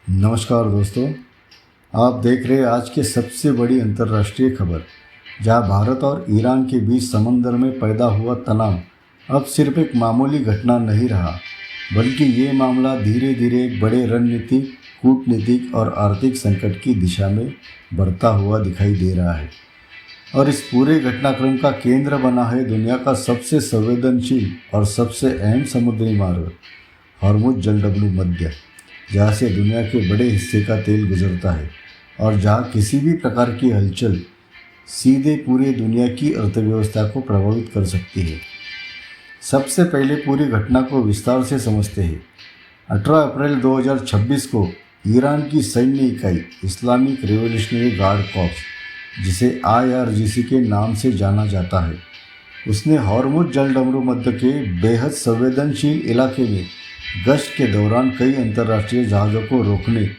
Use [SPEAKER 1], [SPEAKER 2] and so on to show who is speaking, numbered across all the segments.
[SPEAKER 1] नमस्कार दोस्तों। आप देख रहे हैं आज के सबसे बड़ी अंतर्राष्ट्रीय खबर, जहां भारत और ईरान के बीच समंदर में पैदा हुआ तनाव अब सिर्फ एक मामूली घटना नहीं रहा, बल्कि ये मामला धीरे धीरे एक बड़े रणनीतिक, कूटनीतिक और आर्थिक संकट की दिशा में बढ़ता हुआ दिखाई दे रहा है। और इस पूरे घटनाक्रम का केंद्र बना है दुनिया का सबसे संवेदनशील और सबसे अहम समुद्री मार्ग, हॉर्मुज़ जलडब्लू मध्य, जहाँ से दुनिया के बड़े हिस्से का तेल गुजरता है और जहाँ किसी भी प्रकार की हलचल सीधे पूरी दुनिया की अर्थव्यवस्था को प्रभावित कर सकती है। सबसे पहले पूरी घटना को विस्तार से समझते हैं। 18 अप्रैल 2026 को ईरान की सैन्य इकाई इस्लामिक रिवॉल्यूशनरी गार्ड कॉर्प्स, जिसे IRGC के नाम से जाना जाता है, उसने हॉर्मुज़ जलडमरू मध्य के बेहद संवेदनशील इलाके में गश्त के दौरान कई अंतर्राष्ट्रीय जहाज़ों को रोकने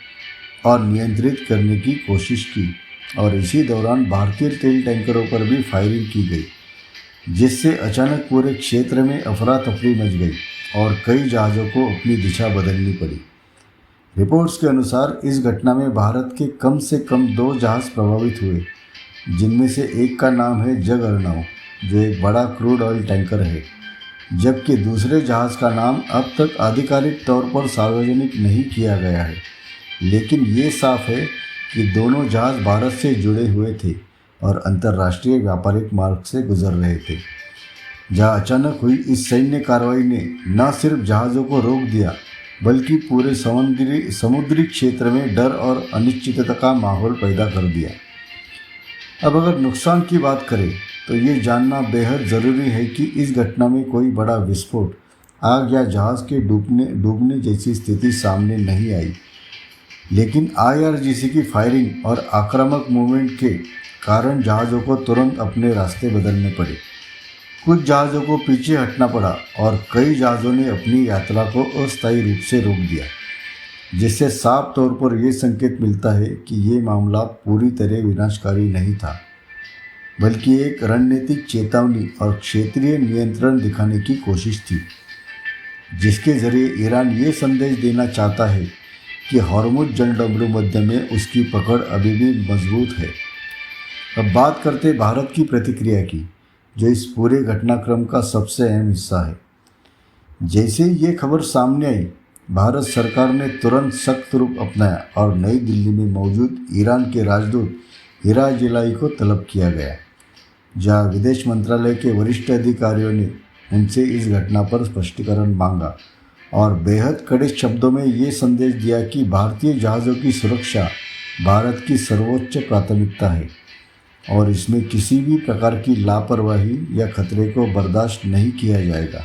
[SPEAKER 1] और नियंत्रित करने की कोशिश की और इसी दौरान भारतीय तेल टैंकरों पर भी फायरिंग की गई, जिससे अचानक पूरे क्षेत्र में अफरा तफरी मच गई और कई जहाज़ों को अपनी दिशा बदलनी पड़ी। रिपोर्ट्स के अनुसार इस घटना में भारत के कम से कम 2 जहाज़ प्रभावित हुए, जिनमें से एक का नाम है जगअर्णव, जो एक बड़ा क्रूड ऑयल टैंकर है, जबकि दूसरे जहाज़ का नाम अब तक आधिकारिक तौर पर सार्वजनिक नहीं किया गया है। लेकिन ये साफ है कि दोनों जहाज़ भारत से जुड़े हुए थे और अंतर्राष्ट्रीय व्यापारिक मार्ग से गुजर रहे थे। जहाँ अचानक हुई इस सैन्य कार्रवाई ने न सिर्फ जहाज़ों को रोक दिया, बल्कि पूरे समुद्री क्षेत्र में डर और अनिश्चितता का माहौल पैदा कर दिया। अब अगर नुकसान की बात करें तो ये जानना बेहद ज़रूरी है कि इस घटना में कोई बड़ा विस्फोट, आग या जहाज़ के डूबने जैसी स्थिति सामने नहीं आई, लेकिन IRGC की फायरिंग और आक्रामक मूवमेंट के कारण जहाज़ों को तुरंत अपने रास्ते बदलने पड़े। कुछ जहाज़ों को पीछे हटना पड़ा और कई जहाज़ों ने अपनी यात्रा को अस्थायी रूप से रोक दिया, जिससे साफ तौर पर यह संकेत मिलता है कि ये मामला पूरी तरह विनाशकारी नहीं था, बल्कि एक रणनीतिक चेतावनी और क्षेत्रीय नियंत्रण दिखाने की कोशिश थी, जिसके जरिए ईरान ये संदेश देना चाहता है कि हॉर्मुज़ जलडमरू मध्य में उसकी पकड़ अभी भी मजबूत है। अब बात करते भारत की प्रतिक्रिया की, जो इस पूरे घटनाक्रम का सबसे अहम हिस्सा है। जैसे ही ये खबर सामने आई, भारत सरकार ने तुरंत सख्त रूप अपनाया और नई दिल्ली में मौजूद ईरान के राजदूत हीरा जेलाई को तलब किया गया, जहां विदेश मंत्रालय के वरिष्ठ अधिकारियों ने उनसे इस घटना पर स्पष्टीकरण मांगा और बेहद कड़े शब्दों में ये संदेश दिया कि भारतीय जहाज़ों की सुरक्षा भारत की सर्वोच्च प्राथमिकता है और इसमें किसी भी प्रकार की लापरवाही या खतरे को बर्दाश्त नहीं किया जाएगा।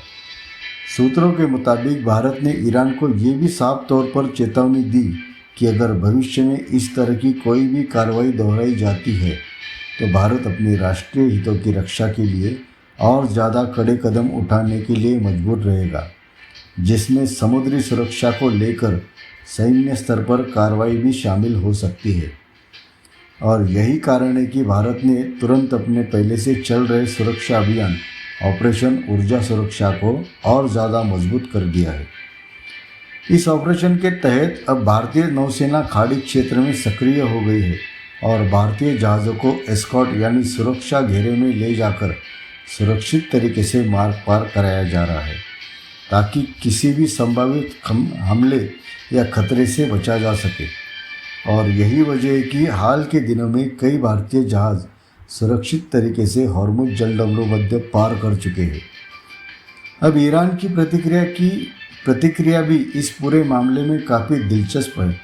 [SPEAKER 1] सूत्रों के मुताबिक भारत ने ईरान को ये भी साफ तौर पर चेतावनी दी कि अगर भविष्य में इस तरह की कोई भी कार्रवाई दोहराई जाती है तो भारत अपने राष्ट्रीय हितों की रक्षा के लिए और ज़्यादा कड़े कदम उठाने के लिए मजबूर रहेगा, जिसमें समुद्री सुरक्षा को लेकर सैन्य स्तर पर कार्रवाई भी शामिल हो सकती है। और यही कारण है कि भारत ने तुरंत अपने पहले से चल रहे सुरक्षा अभियान ऑपरेशन ऊर्जा सुरक्षा को और ज़्यादा मजबूत कर दिया है। इस ऑपरेशन के तहत अब भारतीय नौसेना खाड़ी क्षेत्र में सक्रिय हो गई है और भारतीय जहाज़ों को एस्कॉर्ट यानी सुरक्षा घेरे में ले जाकर सुरक्षित तरीके से मार्ग पार कराया जा रहा है, ताकि किसी भी संभावित हमले या खतरे से बचा जा सके। और यही वजह है कि हाल के दिनों में कई भारतीय जहाज़ सुरक्षित तरीके से हॉर्मुज़ जलडमरू मध्य पार कर चुके हैं। अब ईरान की प्रतिक्रिया भी इस पूरे मामले में काफ़ी दिलचस्प है।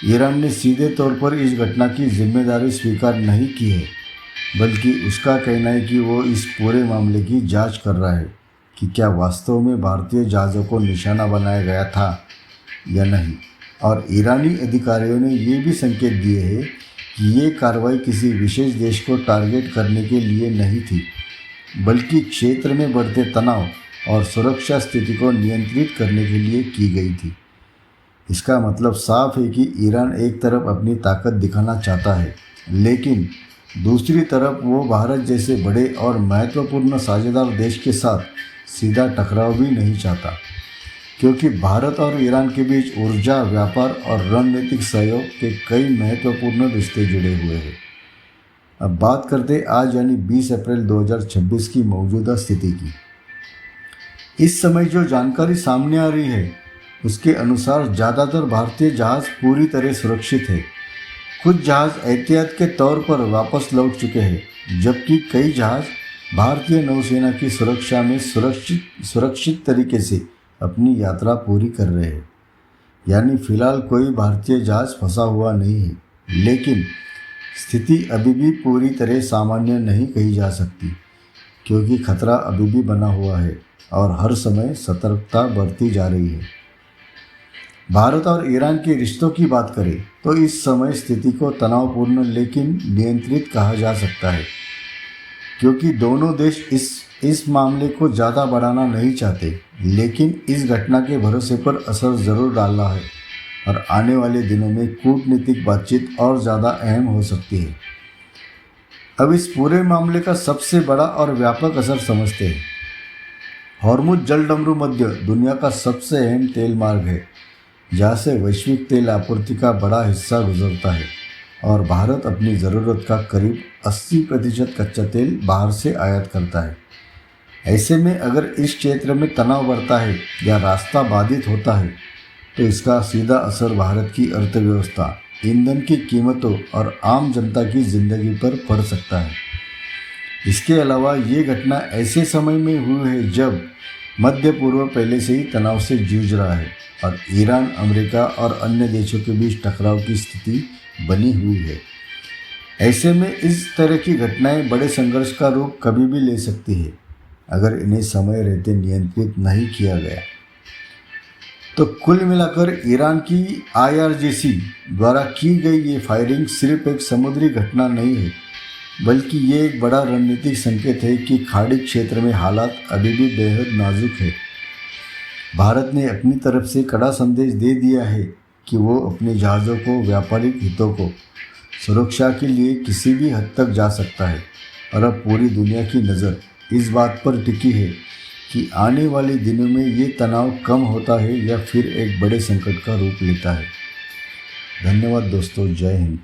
[SPEAKER 1] ईरान ने सीधे तौर पर इस घटना की जिम्मेदारी स्वीकार नहीं की है, बल्कि उसका कहना है कि वो इस पूरे मामले की जांच कर रहा है कि क्या वास्तव में भारतीय जहाज़ों को निशाना बनाया गया था या नहीं। और ईरानी अधिकारियों ने ये भी संकेत दिए हैं कि ये कार्रवाई किसी विशेष देश को टारगेट करने के लिए नहीं थी, बल्कि क्षेत्र में बढ़ते तनाव और सुरक्षा स्थिति को नियंत्रित करने के लिए की गई थी। इसका मतलब साफ है कि ईरान एक तरफ अपनी ताकत दिखाना चाहता है, लेकिन दूसरी तरफ वो भारत जैसे बड़े और महत्वपूर्ण साझेदार देश के साथ सीधा टकराव भी नहीं चाहता, क्योंकि भारत और ईरान के बीच ऊर्जा, व्यापार और रणनीतिक सहयोग के कई महत्वपूर्ण रिश्ते जुड़े हुए हैं। अब बात करते आज यानी 20 अप्रैल 2026 की मौजूदा स्थिति की। इस समय जो जानकारी सामने आ रही है उसके अनुसार ज़्यादातर भारतीय जहाज़ पूरी तरह सुरक्षित है। कुछ जहाज़ एहतियात के तौर पर वापस लौट चुके हैं, जबकि कई जहाज़ भारतीय नौसेना की सुरक्षा में सुरक्षित तरीके से अपनी यात्रा पूरी कर रहे हैं। यानी फिलहाल कोई भारतीय जहाज़ फंसा हुआ नहीं है, लेकिन स्थिति अभी भी पूरी तरह सामान्य नहीं कही जा सकती, क्योंकि खतरा अभी भी बना हुआ है और हर समय सतर्कता बरती जा रही है। भारत और ईरान के रिश्तों की बात करें तो इस समय स्थिति को तनावपूर्ण लेकिन नियंत्रित कहा जा सकता है, क्योंकि दोनों देश इस मामले को ज़्यादा बढ़ाना नहीं चाहते, लेकिन इस घटना के भरोसे पर असर ज़रूर डाल रहा है और आने वाले दिनों में कूटनीतिक बातचीत और ज़्यादा अहम हो सकती है। अब इस पूरे मामले का सबसे बड़ा और व्यापक असर समझते हैं। हॉर्मुज़ जलडमरू मध्य दुनिया का सबसे अहम तेल मार्ग है, जहाँ से वैश्विक तेल आपूर्ति का बड़ा हिस्सा गुजरता है और भारत अपनी ज़रूरत का करीब 80% कच्चा तेल बाहर से आयात करता है। ऐसे में अगर इस क्षेत्र में तनाव बढ़ता है या रास्ता बाधित होता है तो इसका सीधा असर भारत की अर्थव्यवस्था, ईंधन की कीमतों और आम जनता की ज़िंदगी पर पड़ सकता है। इसके अलावा ये घटना ऐसे समय में हुई है जब मध्य पूर्व पहले से ही तनाव से जूझ रहा है और ईरान, अमेरिका और अन्य देशों के बीच टकराव की स्थिति बनी हुई है। ऐसे में इस तरह की घटनाएं बड़े संघर्ष का रूप कभी भी ले सकती है अगर इन्हें समय रहते नियंत्रित नहीं किया गया। तो कुल मिलाकर ईरान की IRGC द्वारा की गई ये फायरिंग सिर्फ एक समुद्री घटना नहीं है, बल्कि ये एक बड़ा रणनीतिक संकेत है कि खाड़ी क्षेत्र में हालात अभी भी बेहद नाजुक है। भारत ने अपनी तरफ से कड़ा संदेश दे दिया है कि वो अपने जहाज़ों को व्यापारिक हितों को सुरक्षा के लिए किसी भी हद तक जा सकता है और अब पूरी दुनिया की नज़र इस बात पर टिकी है कि आने वाले दिनों में ये तनाव कम होता है या फिर एक बड़े संकट का रूप लेता है। धन्यवाद दोस्तों, जय हिंद।